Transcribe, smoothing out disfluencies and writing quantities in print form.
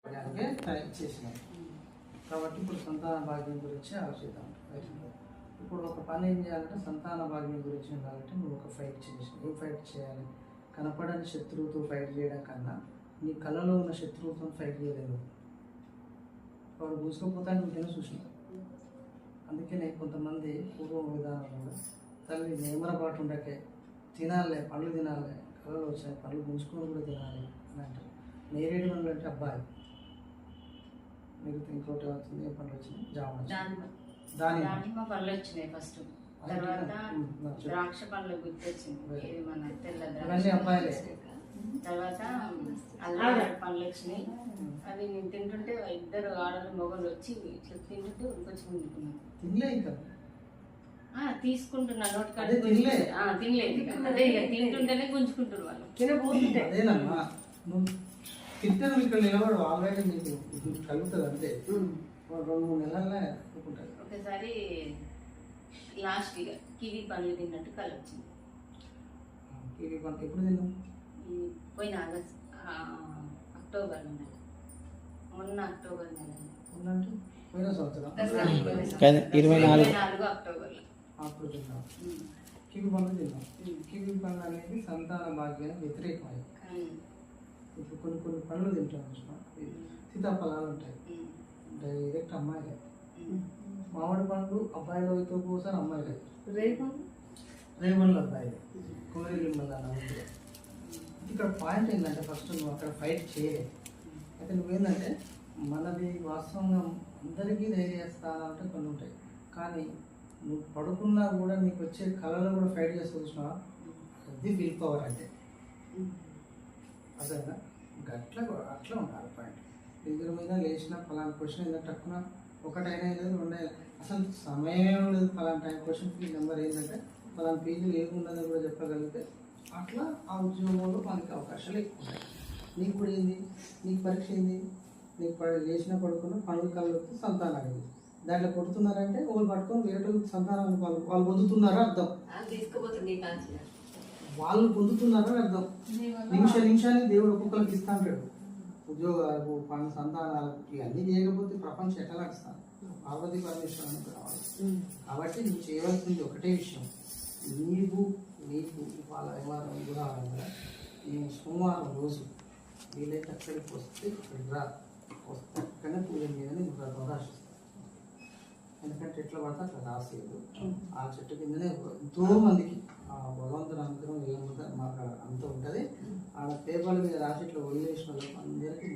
ఇచ్చేసినాం కాబట్టి ఇప్పుడు సంతాన భాగ్యం గురించి ఆలోచిద్దాం. ఇప్పుడు ఒక పని ఏం చేయాలంటే సంతాన భాగ్యం గురించి కాబట్టి నువ్వు ఒక ఫైట్ చేసి ఏం ఫైట్ చేయాలి? కనపడని శత్రువుతో ఫైట్ చేయడం కన్నా నీ కళలో ఉన్న శత్రువుతో ఫైట్ చేయలేదు. వాడు పూసుకుపోతాను నువ్వు చూసినావు. అందుకనే కొంతమంది పూర్వం విధానంలో తల్లి నేమరపాటు ఉండకే తినాలే, పళ్ళు తినాలి, కళలు వచ్చాయి పళ్ళు ముంచుకొని కూడా తినాలి అని అంటారు. నేరేడు పండ్లు అంటే అబ్బాయి, మిగతా ఇంకోటి అవుతుంది. ఏ పండ్లు వచ్చినాయి? దానిమ్మ పళ్ళు వచ్చినాయి ఫస్ట్, తర్వాత ద్రాక్ష పళ్ళు గుర్తొచ్చింది, మన తెల్ల అబ్బాయిలే. తర్వాత అల్లం పళ్ళు వచ్చినాయి. అవి నేను తింటుంటే ఇద్దరు ఆడలు మొగలు వచ్చి ఇట్లా తింటుంటే కొంచెం తింటున్నాను, తీసుకుంటున్నా నోట్ కాడ తినలేదు. అదే ఇక తింటుంటేనే గుంజుకుంటున్నారు వాళ్ళు. తింటాను ఇక్కడ నిలబడు ఆల్రెడీ నీకు కలుగుతుంది అంతే. 2-3 నెలల్లో అనుకుంటారు. ఒకసారి లాస్ట్ ఇయర్ కివీ పండ్లు తిన్నట్టు కల వచ్చింది. కివీ పండ్లు ఎప్పుడు తిన్నాం? పోయిన అక్టోబర్ నెల, మొన్న అక్టోబర్ నెల ఉన్నట్టు పోయిన సంవత్సరం 24 అక్టోబర్లో అప్పుడు తిన్నాం. కివీ పండ్లు తిన్నాం. కివీ పండ్లు అనేది సంతాన భాగ్యానికి వ్యతిరేకమైంది. ఇప్పుడు కొన్ని పండ్లు తింటాం. సీతాఫలాలు ఉంటాయి, డైరెక్ట్ అమ్మాయిలే. మామిడి పండ్లు అబ్బాయిలు అయితే పోసారి అమ్మాయిలే. రేపండ్లు అబ్బాయిలే. కోరిలిమ్మల ఇక్కడ పాయింట్ ఏంటంటే ఫస్ట్ నువ్వు అక్కడ ఫైట్ చేయలేదు. అయితే నువ్వేంటంటే మనది వాస్తవంగా అందరికీ ధైర్యస్థానాలంటే కొన్ని ఉంటాయి, కానీ నువ్వు పడుకున్నా కూడా నీకు వచ్చే కళలో కూడా ఫైట్ చేస్తూ చూసినా అది విల్ పవర్ అంటే. అదేనా అట్లా ఉండాలి పాయింట్. దగ్గర మీద లేచిన ఫలానా క్వశ్చన్ ఏంటంటే తక్కువ ఒకటైనా లేదు, రెండైనా అసలు సమయం లేదు. ఫలానా టైం క్వశ్చన్ నెంబర్ ఏంటంటే ఫలానా పేజీలు ఏముండదో కూడా చెప్పగలిగితే అట్లా ఆ ఉద్యోగంలో మనకి అవకాశాలు ఎక్కువ ఉంటాయి. నీకు కూడా ఏంది, నీకు పరీక్ష ఏంది, నీకు లేచిన పడుకున్న పనులు కళ్ళతో సంతానం అయింది. దాంట్లో కొడుతున్నారంటే వాళ్ళు పట్టుకొని వేరే సంతానాన్ని వాళ్ళు పొందుతున్నారా అర్థం, వాళ్ళు పొందుతున్నారని అర్థం. నిమిషానికి దేవుడు ఒక్కొక్కరికి ఇస్తా అంటాడు. ఉద్యోగాలకు, పని, సంతానాలకు ఇవన్నీ చేయకపోతే ప్రపంచం ఎట్లా నడుస్తాను? పార్వతీ పరమేశ్వరం రావాలి. కాబట్టి నువ్వు చేయవలసింది ఒకటే విషయం, నీకు వాళ్ళ వ్యవహారం కూడా నేను సోమవారం రోజు వీలైతే అక్కడికి వస్తే అక్కడికి వస్తే అక్కడనే పూజ మీదని వ్రతం రాసిస్తాను. ఎందుకంటే ఎట్లా పడితే అట్లా రాసేది. ఆ చెట్టు కిందనే ఎంతో మందికి ఆ భగవంతుని అనుగ్రహం ఏముంటుంది మాకు అంత ఉంటుంది. ఆడ పేపర్ల మీద రాసి ఇట్లా వదిలేసిన వాళ్ళకి అందరికీ